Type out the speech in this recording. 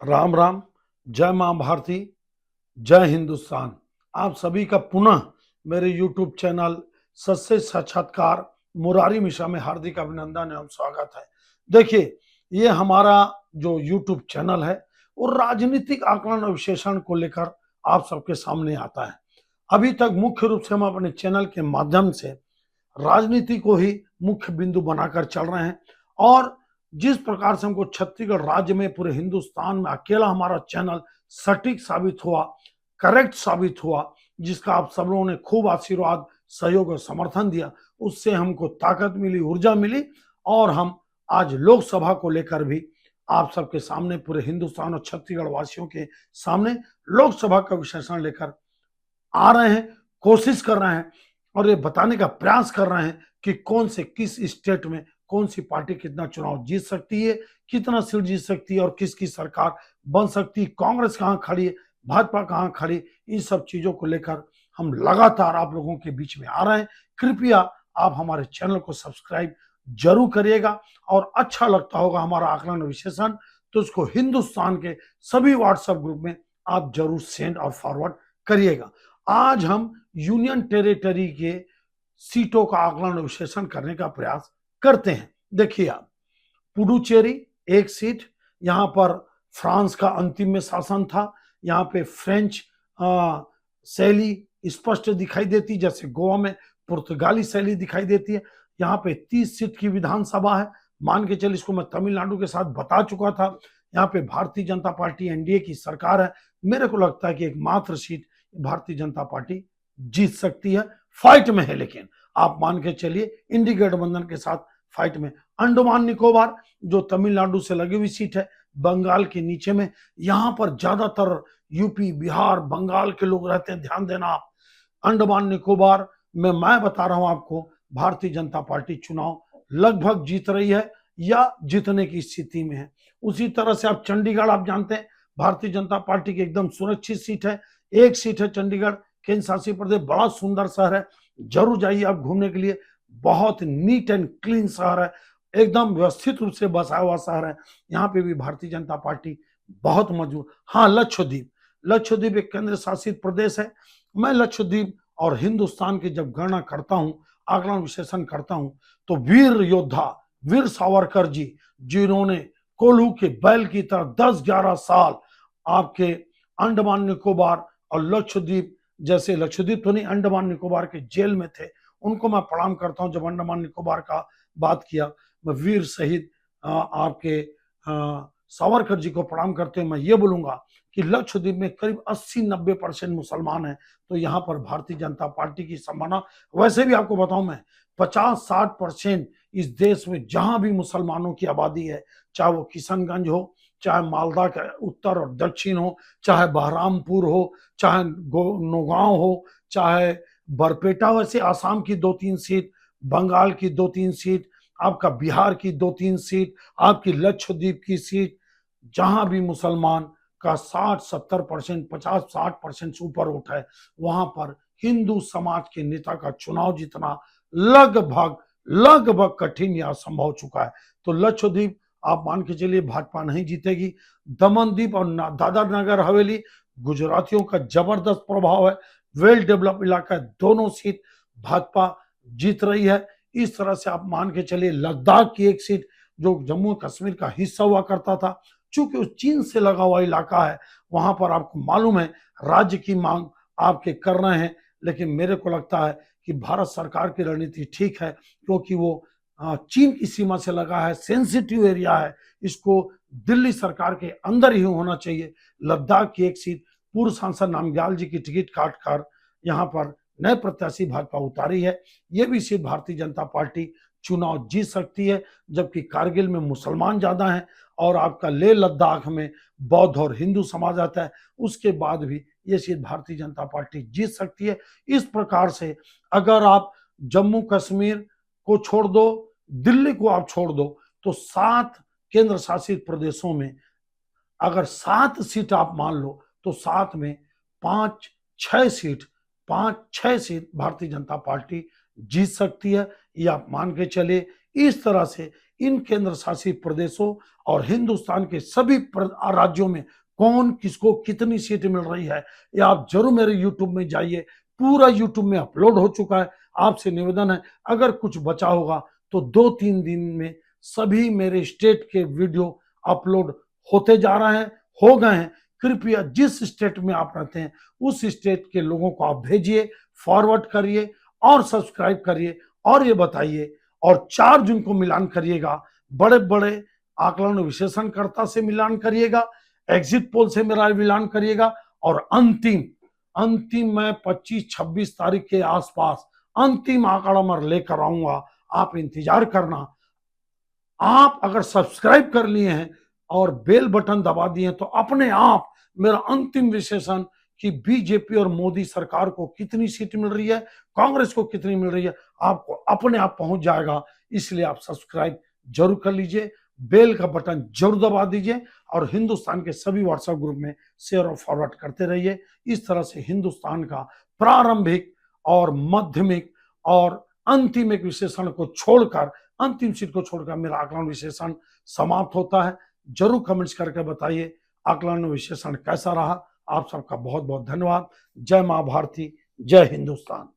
राम राम। जय मां भारती। जय हिंदुस्तान। आप सभी का पुनः मेरे यूट्यूब चैनल सच्चे साक्षात्कार मुरारी मिश्रा में हार्दिक अभिनंदन एवं स्वागत है। देखिए, ये हमारा जो यूट्यूब चैनल है वो राजनीतिक आकलन और विश्लेषण को लेकर आप सबके सामने आता है। अभी तक मुख्य रूप से हम अपने चैनल के माध्यम से राजनीति को ही मुख्य बिंदु बनाकर चल रहे हैं और जिस प्रकार से हमको छत्तीसगढ़ राज्य में पूरे हिंदुस्तान में अकेला हमारा चैनल सटीक साबित हुआ, करेक्ट साबित हुआ, जिसका आप सब लोगों ने खूब आशीर्वाद, सहयोग और समर्थन दिया, उससे हमको ताकत मिली, ऊर्जा मिली और हम आज लोकसभा को लेकर भी आप सबके सामने, पूरे हिंदुस्तान और छत्तीसगढ़ वासियों के सामने लोकसभा का विश्लेषण लेकर आ रहे हैं, कोशिश कर रहे हैं और ये बताने का प्रयास कर रहे हैं कि कौन से किस स्टेट में कौन सी पार्टी कितना चुनाव जीत सकती है, कितना सीट जीत सकती है और किसकी सरकार बन सकती है, कांग्रेस कहां खड़ी है, भाजपा कहां खड़ी, इन सब चीजों को लेकर हम लगातार आप लोगों के बीच में आ रहे हैं। कृपया आप हमारे चैनल को सब्सक्राइब जरूर करिएगा और अच्छा लगता होगा हमारा आकलन विश्लेषण तो उसको हिंदुस्तान के सभी व्हाट्सएप ग्रुप में आप जरूर सेंड और फॉरवर्ड करिएगा। आज हम यूनियन टेरिटरी के सीटों का आकलन और विश्लेषण करने का प्रयास करते हैं। देखिए, आप पुडुचेरी एक सीट, यहां पर फ्रांस का अंतिम में शासन था, यहां पे फ्रेंच शैली स्पष्ट दिखाई देती, जैसे गोवा में पुर्तगाली शैली दिखाई देती है। यहाँ पे 30 सीट की विधानसभा है, मान के चल, इसको मैं तमिलनाडु के साथ बता चुका था। यहाँ पे भारतीय जनता पार्टी एनडीए की सरकार है, मेरे को लगता है कि एक मात्र सीट भारतीय जनता पार्टी जीत सकती है, फाइट में है, लेकिन आप मान के चलिए इंडी गठबंधन के साथ फाइट में। अंडमान निकोबार जो तमिलनाडु से लगी हुई सीट है, बंगाल के नीचे में, यहां पर ज्यादातर यूपी, बिहार, बंगाल के लोग रहते हैं, ध्यान देना आप। अंडमान निकोबार में मैं बता रहा हूं आपको, भारतीय जनता पार्टी चुनाव लगभग जीत रही है या जीतने की स्थिति में है। उसी तरह से आप चंडीगढ़, आप जानते हैं भारतीय जनता पार्टी की एकदम सुरक्षित सीट है, एक सीट है चंडीगढ़, केंद्र शासित प्रदेश, बड़ा सुंदर शहर है, जरूर जाइए आप घूमने के लिए, बहुत नीट एंड क्लीन शहर है, एकदम व्यवस्थित रूप से बसाया हुआ शहर है। यहाँ पे भी भारतीय जनता पार्टी बहुत मजबूत। हाँ, लक्षद्वीप, लक्षद्वीप एक केंद्र शासित प्रदेश है। मैं लक्षद्वीप और हिंदुस्तान की जब गणना करता हूं, आकलन विश्लेषण करता हूं, तो वीर योद्धा वीर सावरकर जी, जिन्होंने कोल्हू के बैल की तरह 10-11 साल आपके अंडमान निकोबार और लक्षद्वीप, जैसे लक्षद्वीप तो नहीं, अंडमान निकोबार के जेल में थे, उनको मैं प्रणाम करता हूं। जब अंडमान निकोबार का बात किया, मैं वीर शहीद आपके सावरकर जी को प्रणाम करते हुए मैं ये बोलूंगा कि लक्षद्वीप में करीब 80-90% मुसलमान हैं, तो यहाँ पर भारतीय जनता पार्टी की संभावना, वैसे भी आपको बताऊं मैं, 50-60% इस देश में जहां भी मुसलमानों की आबादी है, चाहे वो किशनगंज हो, चाहे मालदा का उत्तर और दक्षिण हो, चाहे बहरामपुर हो, चाहे नौगांव हो, चाहे बरपेटा, वैसे आसाम की 2-3 सीट, बंगाल की 2-3 सीट, आपका बिहार की 2-3 सीट, आपकी लक्षद्वीप की सीट, जहां भी मुसलमान का 60-70%, 50-60% से ऊपर वोट है, वहां पर हिंदू समाज के नेता का चुनाव जीतना लगभग लगभग कठिन या असंभव हो चुका है। तो लक्षद्वीप आप मान के चलिए भाजपा नहीं जीतेगी। दमनदीप और दादर नगर हवेली, गुजरातियों का जबरदस्त प्रभाव है, वेल डेवलप इलाका है, दोनों सीट भाजपा जीत रही है। इस तरह से आप मान के चलिए लद्दाख की एक सीट जो जम्मू कश्मीर का हिस्सा हुआ करता था, चूंकि उस चीन से लगा हुआ इलाका है, वहां पर आपको मालूम है राज्य की मांग आपके कर रहे हैं, लेकिन मेरे को लगता है कि भारत सरकार की रणनीति ठीक है, क्योंकि वो चीन की सीमा से लगा है, सेंसिटिव एरिया है, इसको दिल्ली सरकार के अंदर ही होना चाहिए। लद्दाख की एक सीट पूर्व सांसद नामग्याल जी की टिकट काट कर यहाँ पर नए प्रत्याशी भाजपा उतारी है, ये भी सीट भारतीय जनता पार्टी चुनाव जीत सकती है, जबकि कारगिल में मुसलमान ज्यादा हैं और आपका लेह लद्दाख में बौद्ध और हिंदू समाज आता है, उसके बाद भी ये सीट भारतीय जनता पार्टी जीत सकती है। इस प्रकार से अगर आप जम्मू कश्मीर को छोड़ दो, दिल्ली को आप छोड़ दो, तो 7 केंद्र शासित प्रदेशों में अगर 7 सीट आप मान लो, तो 7 में 5-6 सीट भारतीय जनता पार्टी जीत सकती है। ये आप मान के चले। इस तरह से इन केंद्र शासित प्रदेशों और हिंदुस्तान के सभी राज्यों में कौन किसको कितनी सीट मिल रही है, ये आप जरूर मेरे यूट्यूब में जाइए, पूरा यूट्यूब में अपलोड हो चुका है। आपसे निवेदन है, अगर कुछ बचा होगा तो 2-3 दिन में सभी मेरे स्टेट के वीडियो अपलोड होते जा रहे हैं, हो गए हैं। कृपया जिस स्टेट में आप रहते हैं उस स्टेट के लोगों को आप भेजिए, फॉरवर्ड करिए और सब्सक्राइब करिए और ये बताइए, और 4 जून को मिलान करिएगा, बड़े बड़े आकलन विश्लेषणकर्ता से मिलान करिएगा, एग्जिट पोल से मेरा मिलान करिएगा, और अंतिम मैं 25-26 तारीख के आसपास अंतिम आंकड़ा मैं लेकर आऊंगा। आप इंतजार करना। आप अगर सब्सक्राइब कर लिए हैं और बेल बटन दबा दिए हैं तो अपने आप मेरा अंतिम विश्लेषण कि बीजेपी और मोदी सरकार को कितनी सीट मिल रही है, कांग्रेस को कितनी मिल रही है, आपको अपने आप पहुंच जाएगा। इसलिए आप सब्सक्राइब जरूर कर लीजिए, बेल का बटन जरूर दबा दीजिए और हिंदुस्तान के सभी व्हाट्सएप ग्रुप में शेयर और फॉरवर्ड करते रहिए। इस तरह से हिंदुस्तान का प्रारंभिक और माध्यमिक और अंतिम एक विश्लेषण को छोड़कर, अंतिम सीट को छोड़कर मेरा आकलन विश्लेषण समाप्त होता है। जरूर कमेंट्स करके बताइए आकलन विश्लेषण कैसा रहा। आप सबका बहुत बहुत धन्यवाद। जय मां भारती, जय हिंदुस्तान।